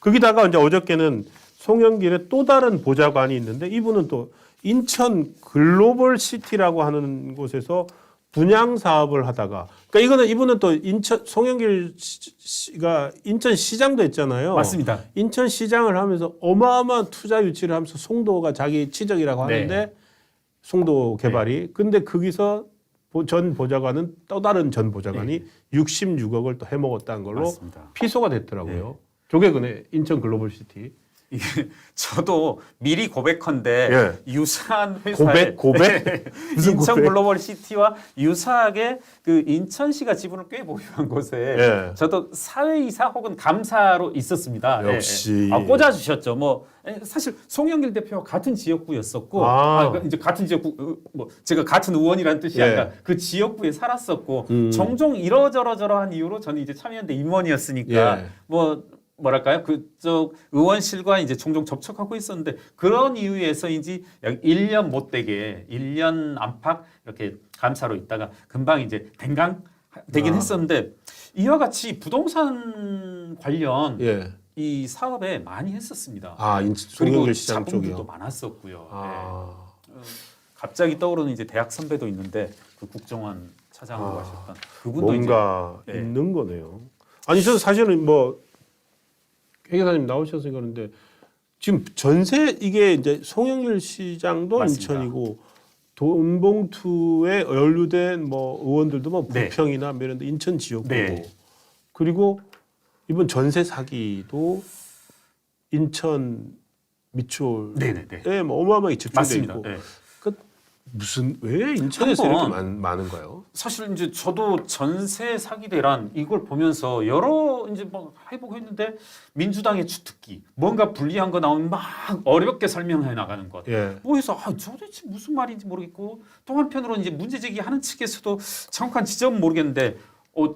거기다가 이제 어저께는 송영길의 또 다른 보좌관이 있는데 이분은 또 인천 글로벌 시티라고 하는 곳에서 분양 사업을 하다가 그러니까 이거는 이분은 또 인천 송영길 씨가 인천 시장도 했잖아요. 맞습니다. 인천 시장을 하면서 어마어마한 투자 유치를 하면서 송도가 자기 치적이라고 하는데 네. 송도 개발이 근데 거기서 전 보좌관은 또 다른 전 보좌관이 66억을 또 해먹었다는 걸로 맞습니다. 피소가 됐더라고요. 조계근의 인천 글로벌 시티. 이게 저도 미리 고백컨대 예. 유사한 회사에 고백? 무슨 인천 고백? 글로벌 시티와 유사하게 그 인천시가 지분을 꽤 보유한 곳에 예. 저도 사회이사 혹은 감사로 있었습니다. 역시. 꽂아주셨죠. 뭐 사실 송영길 대표와 같은 지역구였었고, 그러니까 이제 같은 지역구 뭐 제가 같은 의원이라는 뜻이 예. 아니라 그 지역구에 살았었고 종종 이러저러저러한 이유로 저는 이제 참여연대 임원이었으니까 예. 뭐랄까요? 그쪽 의원실과 이제 종종 접촉하고 있었는데 그런 이유에서인지 약 1년 못 되게 1년 안팎 이렇게 감사로 있다가 금방 이제 댕강 되긴 했었는데 이와 같이 부동산 관련 예. 이 사업에 많이 했었습니다. 송영길 그리고 시장 자본들도 쪽이요. 많았었고요. 아. 갑자기 떠오르는 이제 대학 선배도 있는데 그 국정원 차장으로 하셨던 그분도 뭔가 이제 있는 거네요. 아니 저는 사실은 뭐 회계사님 나오셔서 그러는데 지금 전세 이게 이제 송영길 시장도 맞습니다. 인천이고 돈봉투에 연루된 뭐 의원들도 뭐 네. 부평이나 뭐 이런 데 인천 지역구고 네. 그리고 이번 전세 사기도 인천 미추홀에 네네네. 뭐 어마어마하게 집중돼 맞습니다. 있고 네. 왜 인천에서 한번 이렇게 많은가요? 사실 이제 저도 전세 사기 대란 이걸 보면서 여러 이제 뭐 해보고 했는데 민주당의 주특기 뭔가 불리한 거 나오면 막 어렵게 설명해 나가는 것. 예. 뭐 해서 도대체 무슨 말인지 모르겠고 또 한편으로는 이제 문제 제기하는 측에서도 정확한 지점은 모르겠는데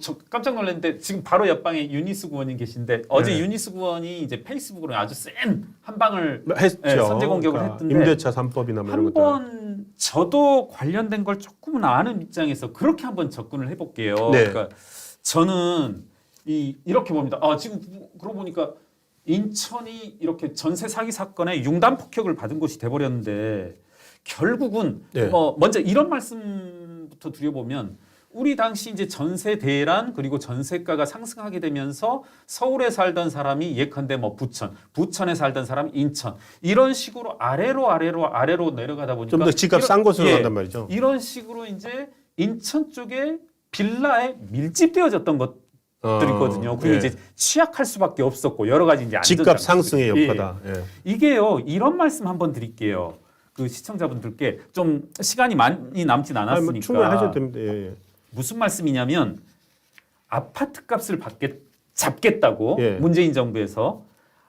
저 깜짝 놀랐는데 지금 바로 옆방에 윤희수 의원님 계신데 어제 네. 윤희수 의원이 이제 페이스북으로 아주 센 한 방을 했죠. 선제 공격을 했던데 임대차 3법이나 뭐 이런 것들. 한번 저도 관련된 걸 조금은 아는 입장에서 그렇게 한번 접근을 해볼게요. 네. 그러니까 저는 이렇게 봅니다. 지금 그러고 보니까 인천이 이렇게 전세 사기 사건에 융단 폭격을 받은 곳이 돼버렸는데 결국은 네. 먼저 이런 말씀부터 드려보면 우리 당시 이제 전세 대란 그리고 전세가가 상승하게 되면서 서울에 살던 사람이 예컨대 뭐 부천에 살던 사람이 인천 이런 식으로 아래로 내려가다 보니까 좀 더 집값 싼 곳으로 간단 말이죠. 이런 식으로 이제 인천 쪽에 빌라에 밀집되어졌던 것들이거든요. 그리고 예. 이제 취약할 수밖에 없었고 여러 가지 이제 집값 상승의 예. 여파다. 예. 이게요. 이런 말씀 한번 드릴게요. 그 시청자분들께 좀 시간이 많이 남진 않았으니까. 충분히 하셔도 됩니다. 예. 무슨 말씀이냐면 아파트 값을 잡겠다고 예. 문재인 정부에서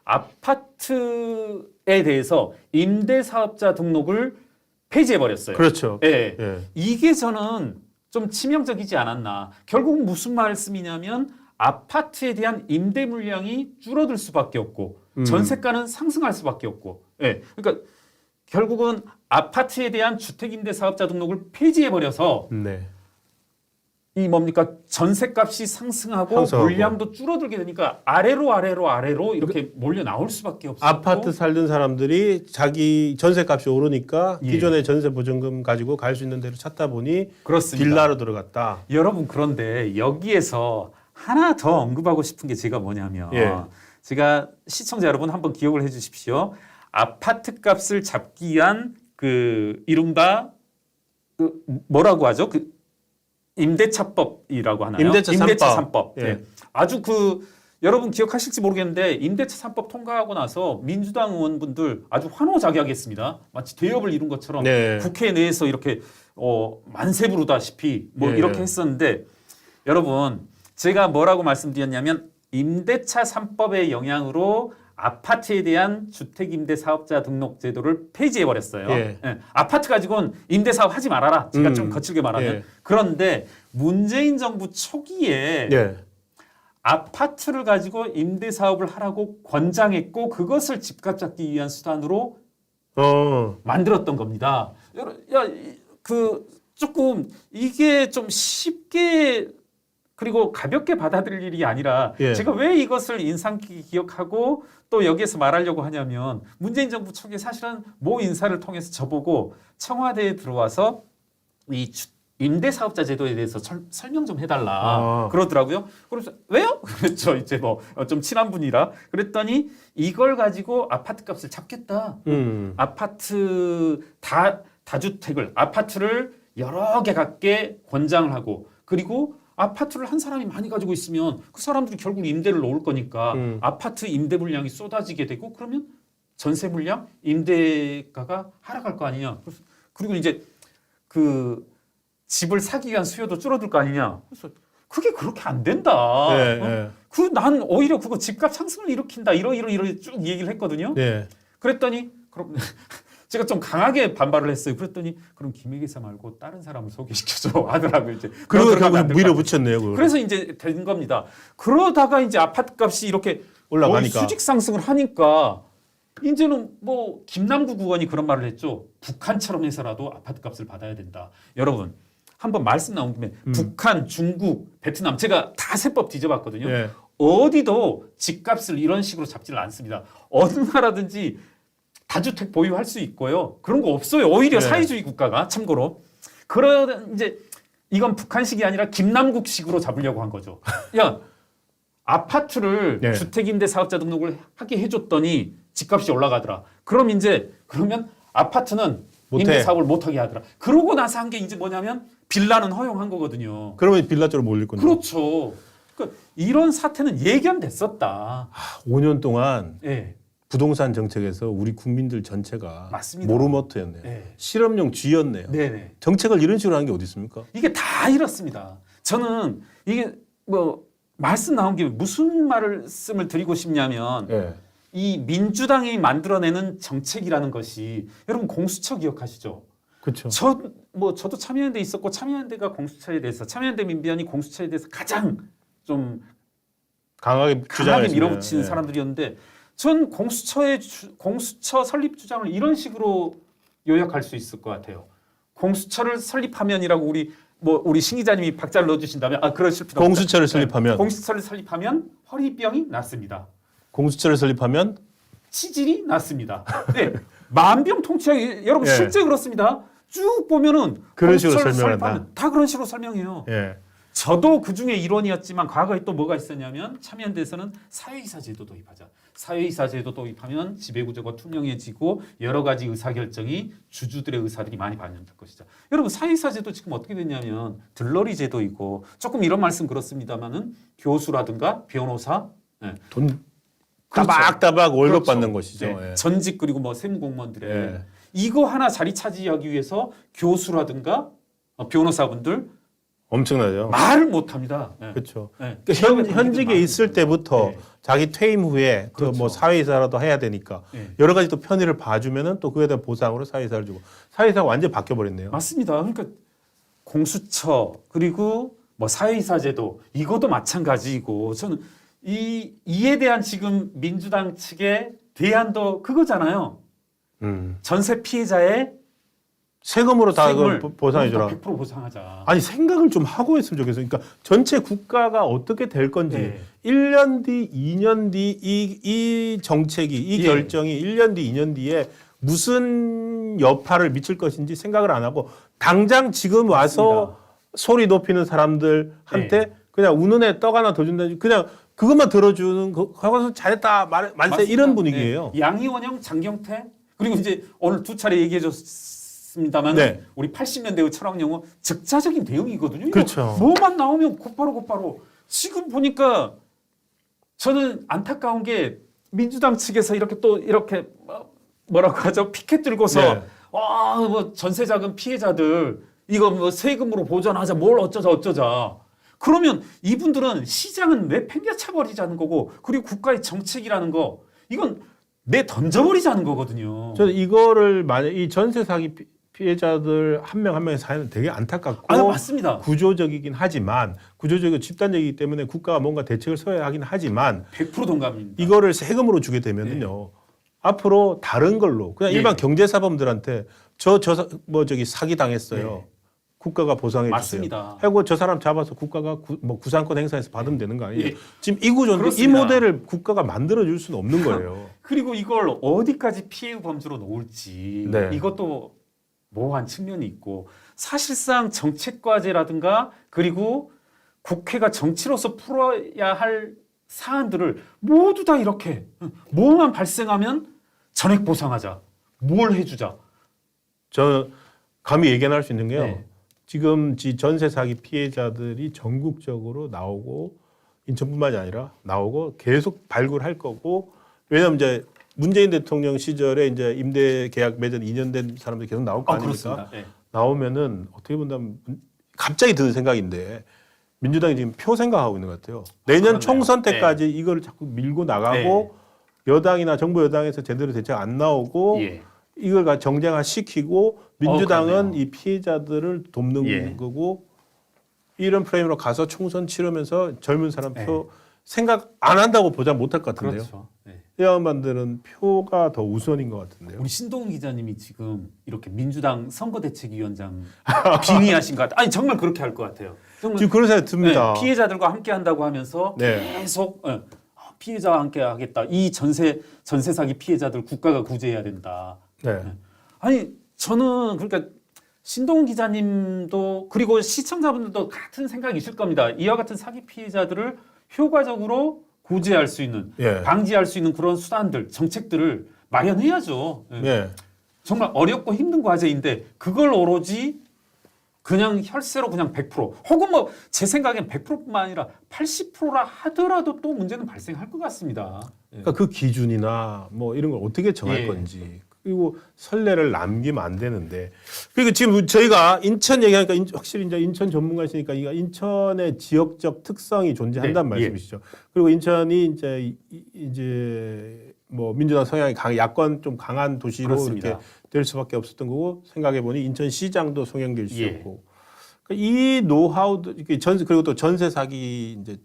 아파트에 대해서 임대사업자 등록을 폐지해 버렸어요. 그렇죠. 예. 예. 이게 저는 좀 치명적이지 않았나. 결국 무슨 말씀이냐면 아파트에 대한 임대 물량이 줄어들 수밖에 없고 전세가는 상승할 수밖에 없고. 예. 그러니까 결국은 아파트에 대한 주택임대사업자 등록을 폐지해 버려서 네. 이 뭡니까 전세값이 상승하고 물량도 줄어들게 되니까 아래로 이렇게 몰려 나올 수밖에 없어요. 아파트 살던 사람들이 자기 전세값이 오르니까 예. 기존의 전세 보증금 가지고 갈 수 있는 데로 찾다 보니 그렇습니다. 빌라로 들어갔다. 여러분 그런데 여기에서 하나 더 언급하고 싶은 게 제가 뭐냐면 예. 제가 시청자 여러분 한번 기억을 해주십시오. 아파트 값을 잡기 위한 그 이른바 그 뭐라고 하죠? 그 임대차법이라고 하나요? 임대차 3법. 예. 네. 아주 여러분 기억하실지 모르겠는데 임대차 3법 통과하고 나서 민주당 의원분들 아주 환호자기하겠습니다. 마치 대업을 이룬 것처럼 네. 국회 내에서 이렇게 만세 부르다시피 뭐 예. 이렇게 했었는데 여러분 제가 뭐라고 말씀드렸냐면 임대차 3법의 영향으로 아파트에 대한 주택임대사업자 등록 제도를 폐지해버렸어요. 예. 예. 아파트 가지고는 임대사업 하지 말아라. 제가 좀 거칠게 말하면. 예. 그런데 문재인 정부 초기에 예. 아파트를 가지고 임대사업을 하라고 권장했고 그것을 집값 잡기 위한 수단으로 만들었던 겁니다. 조금 이게 좀 쉽게 그리고 가볍게 받아들일 일이 아니라 예. 제가 왜 이것을 인상 깊게 기억하고 또 여기에서 말하려고 하냐면 문재인 정부 초기에 사실은 모 인사를 통해서 저보고 청와대에 들어와서 이 임대사업자 제도에 대해서 설명 좀 해달라 그러더라고요. 그래서 왜요? 그랬죠. 이제 뭐 좀 친한 분이라 그랬더니 이걸 가지고 아파트 값을 잡겠다. 아파트 다주택을 아파트를 여러 개 갖게 권장을 하고 그리고 아파트를 한 사람이 많이 가지고 있으면 그 사람들이 결국 임대를 놓을 거니까 아파트 임대 물량이 쏟아지게 되고 그러면 전세 물량, 임대가가 하락할 거 아니냐. 그리고 이제 그 집을 사기 위한 수요도 줄어들 거 아니냐. 그래서 그게 그렇게 안 된다. 네, 네. 난 오히려 그거 집값 상승을 일으킨다. 이러 쭉 얘기를 했거든요. 네. 그랬더니 그럼 제가 좀 강하게 반발을 했어요. 그랬더니 그럼 김혜기사 말고 다른 사람을 소개시켜줘 하더라고요. 이제 그리고 결국 밀어붙였네요. 그걸. 그래서 이제 된 겁니다. 그러다가 이제 아파트 값이 이렇게 올라가니까 수직 상승을 하니까 이제는 뭐 김남국 의원이 그런 말을 했죠. 북한처럼 해서라도 아파트 값을 받아야 된다. 여러분 한번 말씀 나온 김에 북한, 중국, 베트남 제가 다 세법 뒤져봤거든요. 네. 어디도 집값을 이런 식으로 잡지를 않습니다. 어느 나라든지 다주택 보유할 수 있고요. 그런 거 없어요. 오히려 네. 사회주의 국가가 참고로. 그런 이제 이건 북한식이 아니라 김남국식으로 잡으려고 한 거죠. 야 아파트를 네. 주택임대 사업자 등록을 하게 해줬더니 집값이 올라가더라. 그러면 아파트는 못해. 임대 사업을 못하게 하더라. 그러고 나서 한 게 이제 뭐냐면 빌라는 허용한 거거든요. 그러면 빌라 쪽으로 몰릴 건데. 그렇죠. 그러니까 이런 사태는 예견됐었다. 5년 동안 예. 부동산 정책에서 우리 국민들 전체가 맞습니다. 모르모토였네요. 네. 실험용 쥐였네요. 네네. 정책을 이런 식으로 하는 게 어디 있습니까? 이게 다 이렇습니다. 저는 이게 뭐 말씀 나온 김에 무슨 말씀을 드리고 싶냐면 네. 이 민주당이 만들어내는 정책이라는 것이 여러분 공수처 기억하시죠? 그렇죠. 저도 참여연대 있었고 참여연대가 공수처에 대해서 참여연대 민변이 공수처에 대해서 가장 좀 강하게 밀어붙이는 네. 사람들이었는데 전 공수처 설립 주장을 이런 식으로 요약할 수 있을 것 같아요. 공수처를 설립하면이라고 우리 신 기자님이 박자를 넣어주신다면 그러실 필요 공수처를 없다. 설립하면 공수처를 설립하면 허리병이 낫습니다. 공수처를 설립하면 치질이 낫습니다. 네, 만병통치약 여러분 예. 실제 그렇습니다. 쭉 보면은 그런 식으로 공수처를 설명한다. 설립하면 다 그런 식으로 설명해요. 예. 저도 그 중에 일원이었지만 과거에 또 뭐가 있었냐면 참여연대에서는 사회이사 제도 도입하자. 사회이사 제도 도입하면 지배구조가 투명해지고 여러 가지 의사결정이 주주들의 의사들이 많이 반영될 것이다. 여러분 사회이사 제도 지금 어떻게 됐냐면 들러리 제도이고 조금 이런 말씀 그렇습니다만은 교수라든가 변호사 돈 그렇죠. 따박따박 월급 그렇죠. 받는 것이죠. 네. 예. 전직 그리고 뭐 세무공무원들의 예. 이거 하나 자리 차지하기 위해서 교수라든가 변호사분들 엄청나죠. 말을 못합니다. 네. 그렇죠. 네. 그러니까 현직에 있을 때부터 네. 자기 퇴임 후에 그 그렇죠. 뭐 사회이사라도 해야 되니까 네. 여러 가지 또 편의를 봐주면은 또 그에 대한 보상으로 사회이사를 주고 사회이사가 완전 히 바뀌어 버렸네요. 맞습니다. 그러니까 공수처 그리고 뭐 사회이사 제도 이것도 마찬가지이고 저는 이에 대한 지금 민주당 측의 대안도 그거잖아요. 전세 피해자의 세금으로 다 세금을 그걸 보상해줘라. 100% 보상하자. 아니 생각을 좀 하고 했으면 좋겠어요. 그러니까 전체 국가가 어떻게 될 건지 네. 1년 뒤, 2년 뒤 이 정책이 이 예. 결정이 1년 뒤, 2년 뒤에 무슨 여파를 미칠 것인지 생각을 안 하고 당장 지금 와서 맞습니다. 소리 높이는 사람들한테 네. 그냥 우는 애 떡 하나 더 준다. 그냥 그것만 들어주는 거 하고서 잘했다 만세 맞습니다. 이런 분위기예요. 네. 양희원형, 장경태 그리고 이제 오늘 두 차례 얘기해줬습니다만 네. 우리 80년대의 철학 용어 적자적인 대응이거든요. 이거 그렇죠. 뭐만 나오면 곧바로 지금 보니까 저는 안타까운 게 민주당 측에서 이렇게 뭐라고 하죠? 피켓 들고서 네. 뭐 전세자금 피해자들 이거 뭐 세금으로 보전하자 뭘 어쩌자 그러면 이분들은 시장은 내팽개쳐 버리자는 거고 그리고 국가의 정책이라는 거 이건 내 던져버리자는 거거든요. 저는 이거를 만약 이 전세 사기 피해자들 한 명 한 명의 사연은 되게 안타깝고 맞습니다. 구조적이긴 하지만 구조적이고 집단적이기 때문에 국가가 뭔가 대책을 서야 하긴 하지만 100% 동감입니다. 이거를 세금으로 주게 되면은요 앞으로 다른 걸로 그냥 네. 일반 경제사범들한테 사기 당했어요. 네. 국가가 보상해 주세요. 맞습니다. 하고 저 사람 잡아서 국가가 뭐 구상권 행사해서 받으면 되는 거 아니에요? 예. 지금 이 구조인데 이 그렇습니다. 모델을 국가가 만들어 줄 수는 없는 거예요. 그리고 이걸 어디까지 피해 범주로 놓을지 네. 이것도 모호한 측면이 있고 사실상 정책과제라든가 그리고 국회가 정치로서 풀어야 할 사안들을 모두 다 이렇게 뭐만 발생하면 전액 보상하자, 뭘 해주자. 저 감히 예견할 수 있는 게요. 네. 지금 전세 사기 피해자들이 전국적으로 나오고 인천뿐만이 아니라 나오고 계속 발굴할 거고 왜냐하면 이제 문재인 대통령 시절에 이제 임대 계약 맺은 2년 된 사람들이 계속 나올 거 아닙니까? 그렇습니다. 네. 나오면은 어떻게 본다면 갑자기 드는 생각인데 민주당이 지금 표 생각하고 있는 것 같아요. 내년 그렇네요. 총선 때까지 이걸 자꾸 밀고 나가고 여당이나 정부 여당에서 제대로 대책 안 나오고 예. 이걸 정쟁화 시키고 민주당은 그렇네요. 이 피해자들을 돕는 예. 거고 이런 프레임으로 가서 총선 치르면서 젊은 사람 표 예. 생각 안 한다고 보장 못할 것 같은데요. 그렇죠. 네. 이 양반들은 표가 더 우선인 것 같은데요. 우리 신동훈 기자님이 지금 이렇게 민주당 선거대책위원장 빙의하신 것 같아요. 아니 정말 그렇게 할 것 같아요. 정말 지금 그런 생각이 듭니다. 네, 피해자들과 함께 한다고 하면서 네. 계속 피해자와 함께 하겠다. 이 전세 사기 피해자들 국가가 구제해야 된다. 네. 아니 저는 그러니까 신동훈 기자님도 그리고 시청자분들도 같은 생각이 있을 겁니다. 이와 같은 사기 피해자들을 효과적으로 구제할 수 있는 예. 방지할 수 있는 그런 수단들 정책들을 마련해야죠. 예. 예. 정말 어렵고 힘든 과제인데 그걸 오로지 그냥 혈세로 그냥 100% 혹은 뭐 제 생각엔 100%뿐만 아니라 80%라 하더라도 또 문제는 발생할 것 같습니다. 예. 그러니까 그 기준이나 뭐 이런 걸 어떻게 정할 예. 건지 그리고 선례를 남기면 안 되는데 그리고 지금 저희가 인천 얘기하니까 확실히 이제 인천 전문가시니까 이거 인천의 지역적 특성이 존재한다는 네. 말씀이시죠. 그리고 인천이 이제 뭐 민주당 성향이 야권 좀 강한 도시로 그렇습니다. 이렇게 될 수밖에 없었던 거고 생각해 보니 인천시장도 송영길 예. 씨였고 그러니까 이 노하우도 이렇게 그리고 또 전세 사기 이제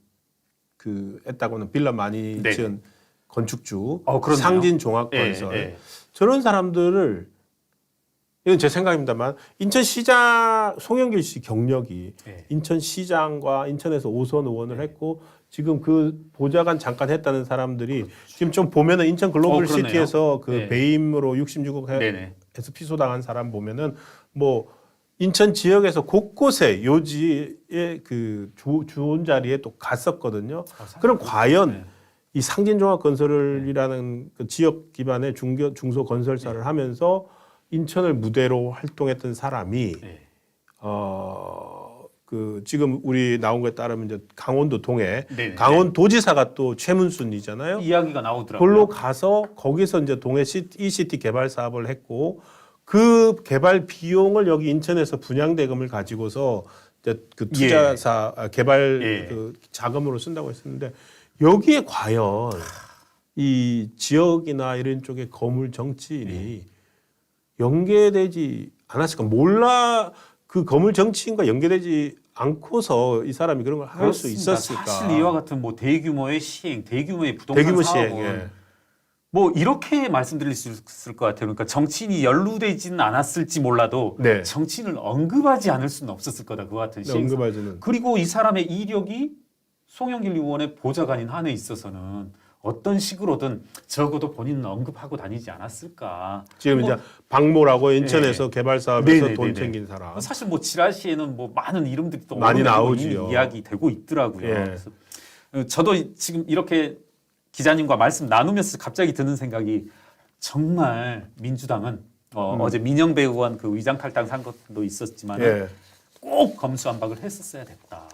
그 했다고는 빌라 많이 네. 지은 건축주 그렇네요. 상진 종합건설 예, 예. 저런 사람들을 이건 제 생각입니다만 인천시장 송영길 씨 경력이 예. 인천시장과 인천에서 5선 의원을 했고 지금 그 보좌관 잠깐 했다는 사람들이 지금 좀 보면은 인천 글로벌 그렇네요. 시티에서 그 네. 배임으로 66억 네네. 해서 피소당한 사람 보면은 뭐 인천 지역에서 곳곳에 요지의 그 좋은 자리에 또 갔었거든요. 그럼 과연 네. 이 상진종합건설이라는 그 지역 기반의 중소 건설사를 하면서 인천을 무대로 활동했던 사람이 네. 그 지금 우리 나온 거에 따르면 이제 강원도 동해 네네. 강원도지사가 또 최문순이잖아요. 이야기가 나오더라고요. 그걸로 가서 거기서 이제 동해 ECT 개발 사업을 했고 그 개발 비용을 여기 인천에서 분양대금을 가지고서 이제 그 투자사 개발 예. 그 자금으로 쓴다고 했었는데 여기에 과연 이 지역이나 이런 쪽의 거물 정치인이 연계되지 않았을까? 몰라 그 거물 정치인과 연계되지 않고서 이 사람이 그런 걸 할 수 그렇습니다. 있었을까? 사실 이와 같은 뭐 대규모의 시행, 대규모의 부동산 대규모 사업은 시행. 예. 뭐 이렇게 말씀드릴 수 있을 것 같아요. 그러니까 정치인이 연루되지는 않았을지 몰라도 네. 정치인을 언급하지 않을 수는 없었을 거다. 그와 같은 네, 시행. 언급하지는. 그리고 이 사람의 이력이 송영길 의원의 보좌관인 한에 있어서는 어떤 식으로든 적어도 본인은 언급하고 다니지 않았을까. 지금 뭐, 이제 박모라고 인천에서 개발 사업에서 네네네네. 돈 챙긴 사람. 사실 뭐 지라시에는 뭐 많은 이름들이 또 많이 오르내리고 나오지요. 이미 이야기되고 있더라고요. 예. 그래서 저도 지금 이렇게 기자님과 말씀 나누면서 갑자기 드는 생각이 정말 민주당은 어제 민영배 의원 그 위장 탈당 산 것도 있었지만 예. 꼭 검수완박을 했었어야 됐다.